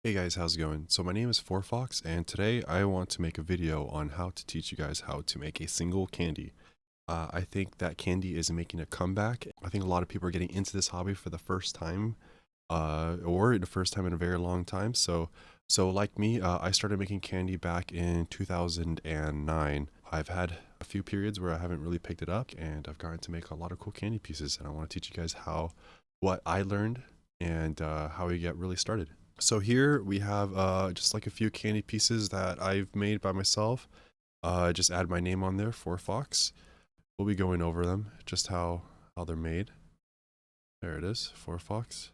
Hey guys, how's it going? So my name is Fox, and today I want to make a video on how to teach you guys how to make a single candy. I think that candy is making a comeback. I think a lot of people are getting into this hobby for the first time, or the first time in a very long time. So like me, I started making candy back in 2009. I've had a few periods where I haven't really picked it up, and I've gotten to make a lot of cool candy pieces. And I want to teach you guys what I learned, and how we get really started. So here we have just like a few candy pieces that I've made by myself. Just add my name on there for Fox. We'll be going over them, just how they're made. There it is, for Fox.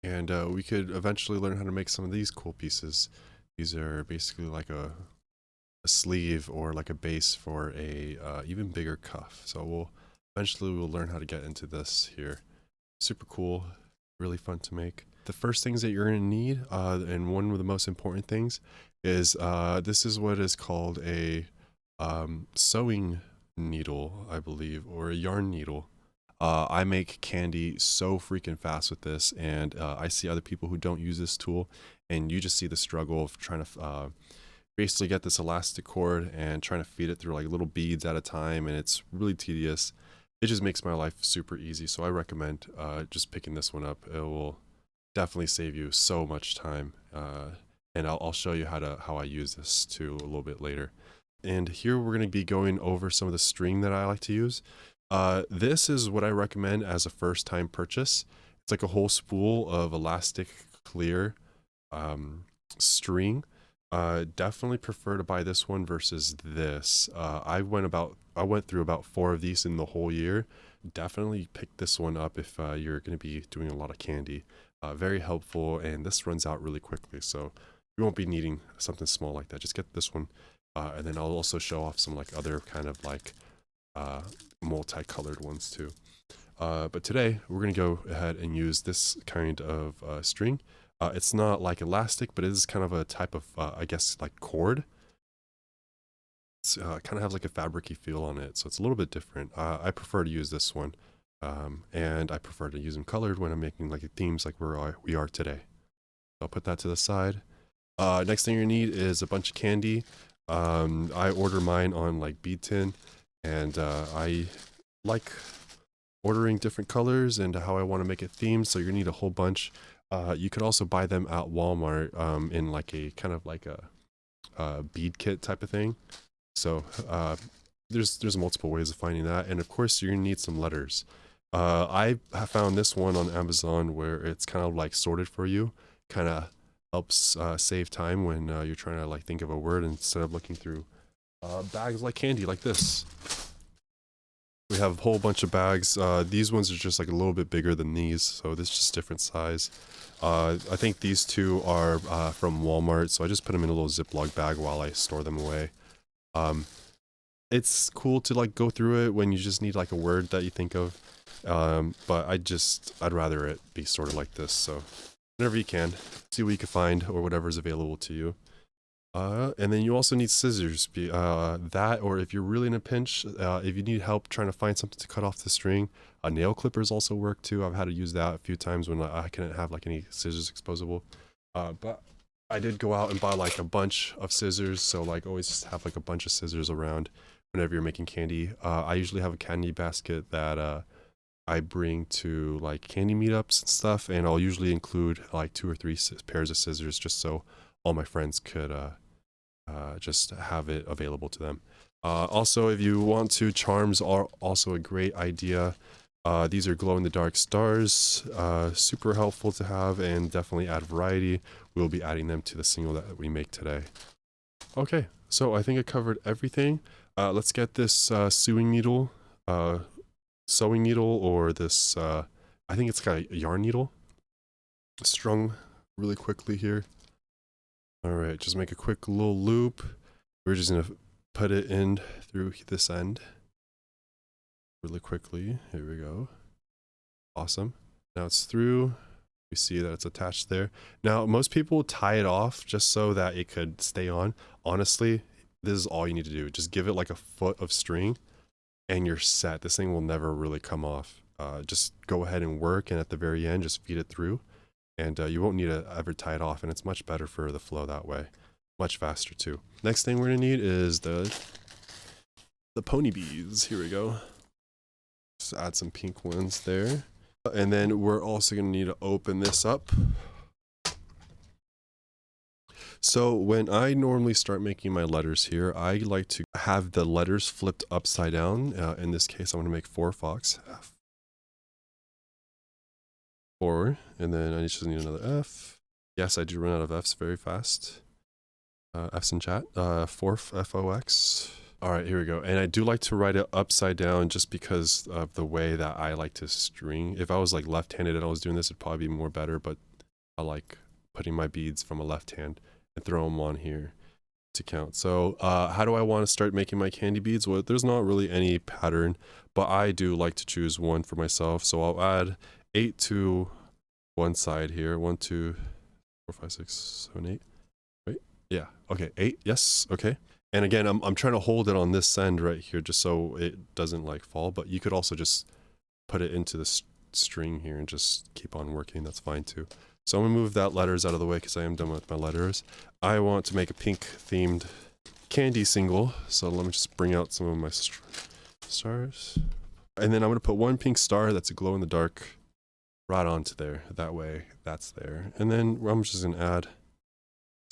And we could eventually learn how to make some of these cool pieces. These are basically like a sleeve or like a base for a even bigger cuff. So we'll learn how to get into this here. Super cool, really fun to make. The first things that you're going to need, and one of the most important things, is this is what is called a sewing needle, I believe, or a yarn needle. I make candy so freaking fast with this, and I see other people who don't use this tool, and you just see the struggle of trying to basically get this elastic cord and trying to feed it through like little beads at a time, and it's really tedious. It just makes my life super easy, so I recommend just picking this one up. It will definitely save you so much time, and I'll show you how I use this too a little bit later. And here we're going to be going over some of the string that I like to use. This is what I recommend as a first time purchase. It's like a whole spool of elastic clear string. Definitely prefer to buy this one versus this. I went through about 4 of these in the whole year. Definitely pick this one up if you're going to be doing a lot of candy. Very helpful, and this runs out really quickly, so you won't be needing something small like that. Just get this one, and then I'll also show off some like other kind of like uh, multicolored ones too. But today we're gonna go ahead and use this kind of string. It's not like elastic, but it is kind of a type of, I guess, like cord. It's kind of has like a fabricy feel on it, so it's a little bit different. I prefer to use this one, and I prefer to use them colored when I'm making like themes like we are today. I'll put that to the side. Next thing you need is a bunch of candy. I order mine on like bead tin, and I like ordering different colors and how I want to make it themed. So you're gonna need a whole bunch. You could also buy them at Walmart in like a kind of like a bead kit type of thing. So there's multiple ways of finding that, and of course you're gonna need some letters. I have found this one on Amazon where it's kind of like sorted for you, kind of helps save time when you're trying to like think of a word instead of looking through bags like candy like this. We have a whole bunch of bags. These ones are just like a little bit bigger than these, so this is just different size. I think these two are from Walmart, so I just put them in a little Ziploc bag while I store them away. Um, it's cool to like go through it when you just need like a word that you think of. But I'd rather it be sort of like this. So whenever you can, see what you can find or whatever's available to you. And then you also need scissors. That, or if you're really in a pinch, if you need help trying to find something to cut off the string, nail clippers also work too. I've had to use that a few times when I couldn't have like any scissors exposable. But I did go out and buy like a bunch of scissors, so like always just have like a bunch of scissors around whenever you're making candy. I usually have a candy basket that I bring to like candy meetups and stuff, and I'll usually include like 2 or 3 pairs of scissors just so all my friends could just have it available to them. Also, if you want to, charms are also a great idea. These are glow-in-the-dark stars, super helpful to have and definitely add variety. We'll be adding them to the single that we make today. Okay, so I think I covered everything. Let's get this uh, sewing needle, or this, I think it's got a yarn needle, strung really quickly here. All right, just make a quick little loop. We're just gonna put it in through this end really quickly. Here we go. Awesome. Now it's through. We see that it's attached there. Now, most people tie it off just so that it could stay on. Honestly, this is all you need to do. Just give it like a foot of string and you're set. This thing will never really come off. Just go ahead and work, and at the very end, just feed it through. and you won't need to ever tie it off, and it's much better for the flow that way. Much faster too. Next thing we're gonna need is the pony beads. Here we go. Just add some pink ones there. And then we're also gonna need to open this up. So when I normally start making my letters here, I like to have the letters flipped upside down. In this case, I'm gonna make 4 fox. F. 4, and then I just need another F. Yes, I do run out of F's very fast. F's in chat. 4 FOX. All right, here we go. And I do like to write it upside down just because of the way that I like to string. If I was like left-handed and I was doing this, it'd probably be more better, but I like putting my beads from a left hand and throw them on here to count. So how do I want to start making my candy beads? Well, there's not really any pattern, but I do like to choose one for myself. So I'll add 8 to one side here. 1, 2, 4, 5, 6, 7, 8. Right? Yeah. Okay. 8. Yes. Okay. And again, I'm trying to hold it on this end right here just so it doesn't like fall, but you could also just put it into the string here and just keep on working. That's fine too. So I'm gonna move that letters out of the way because I am done with my letters. I want to make a pink themed candy single. So let me just bring out some of my stars. And then I'm gonna put one pink star that's a glow in the dark right onto there. That way that's there. And then I'm just gonna add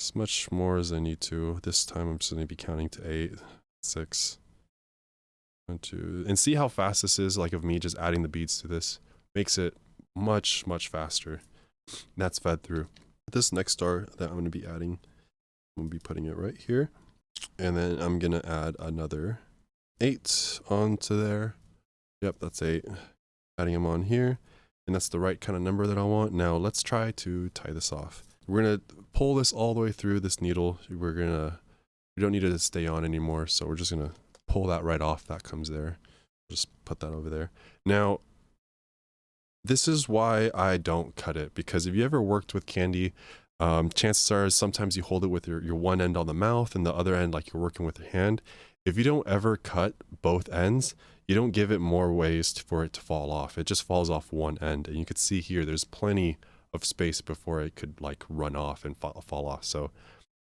as much more as I need to. This time I'm just gonna be counting to 8, 6, 1, 2, and see how fast this is, like of me just adding the beads to this. Makes it much, much faster. And that's fed through. This next star that I'm gonna be adding, I'm gonna be putting it right here. And then I'm gonna add another 8 onto there. Yep, that's 8. Adding them on here. And that's the right kind of number that I want. Now let's try to tie this off. We're gonna pull this all the way through this needle. We don't need it to stay on anymore, so we're just gonna pull that right off. That comes there. Just put that over there. Now, this is why I don't cut it, because if you ever worked with candy, chances are sometimes you hold it with your one end on the mouth and the other end like you're working with your hand. If you don't ever cut both ends, you don't give it more ways for it to fall off. It just falls off one end, and you can see here there's plenty of space before it could like run off and fall off. So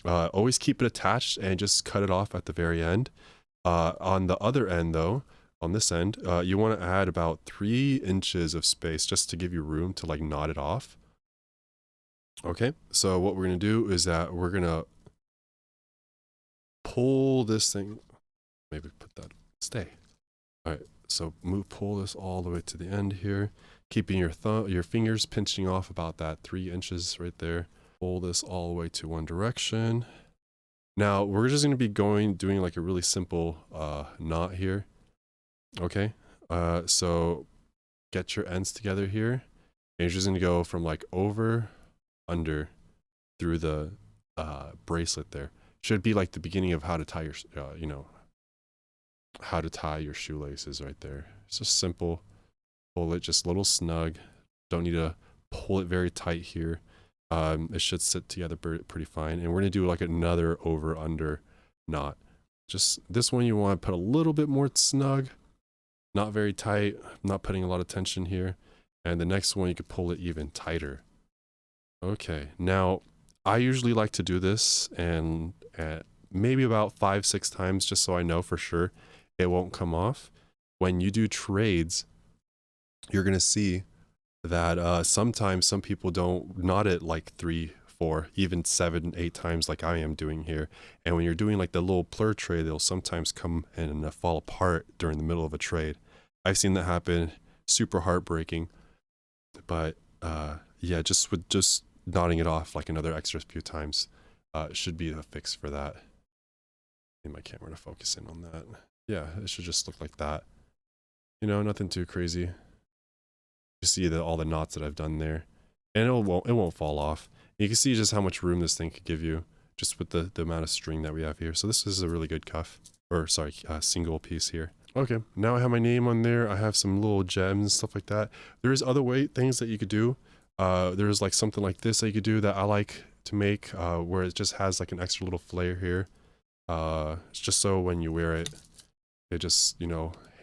always keep it attached and just cut it off at the very end. On the other end though, on this end, you want to add about 3 inches of space just to give you room to like knot it off. Okay, so what we're going to do is that we're going to pull this thing, maybe put that, stay. All right, so pull this all the way to the end here, keeping your fingers pinching off about that 3 inches right there. Pull this all the way to one direction. Now we're just going to be doing like a really simple knot here. Okay, so get your ends together here, and you're just going to go from like over, under, through the bracelet there. Should be like the beginning of how to tie your, how to tie your shoelaces right there. It's just simple. Pull it just a little snug. Don't need to pull it very tight here. It should sit together pretty fine. And we're going to do like another over under knot. Just this one you want to put a little bit more snug, not very tight, not putting a lot of tension here. And the next one you could pull it even tighter. Okay, now I usually like to do this and maybe about 5-6 times just so I know for sure it won't come off. When you do trades, you're going to see that sometimes some people don't knot it like 3, 4, even 7, 8 times like I am doing here. And when you're doing like the little plur trade, they'll sometimes come and fall apart during the middle of a trade. I've seen that happen, super heartbreaking. But yeah, just knotting it off like another extra few times should be the fix for that. I need my camera to focus in on that. Yeah, it should just look like that. You know, nothing too crazy. You see all the knots that I've done there, and it won't fall off. You can see just how much room this thing could give you just with the amount of string that we have here. So this is a really good cuff, or sorry, single piece here. Okay, now I have my name on there. I have some little gems and stuff like that. There's other things that you could do. There's like something like this that you could do that I like to make, where it just has like an extra little flare here. It's just so when you wear it, it just,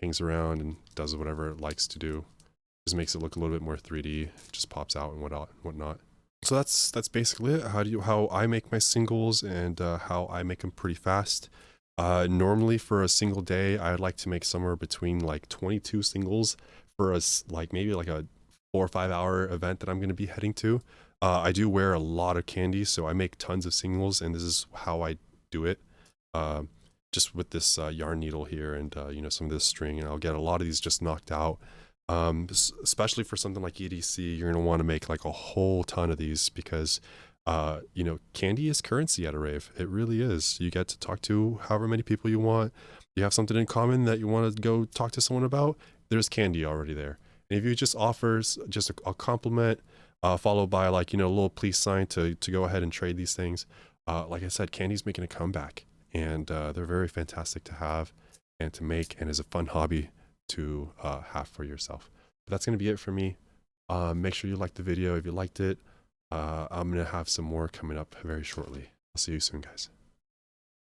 hangs around and does whatever it likes to do. Just makes it look a little bit more 3D. It just pops out and whatnot. So that's basically it. How I make my singles and how I make them pretty fast. Normally for a single day, I'd like to make somewhere between like 22 singles for like maybe like a 4 or 5 hour event that I'm going to be heading to. I do wear a lot of candy, so I make tons of singles, and this is how I do it. Uh, just with this yarn needle here and some of this string, and I'll get a lot of these just knocked out. Especially for something like EDC, you're gonna want to make like a whole ton of these because, candy is currency at a rave. It really is. You get to talk to however many people you want. You have something in common that you want to go talk to someone about. There's candy already there. And if you just offers just a compliment, followed by like a little peace sign to go ahead and trade these things. Like I said, candy's making a comeback, and they're very fantastic to have and to make, and is a fun hobby to have for yourself. But that's going to be it for me. Make sure you like the video if you liked it. I'm going to have some more coming up very shortly. I'll see you soon, guys.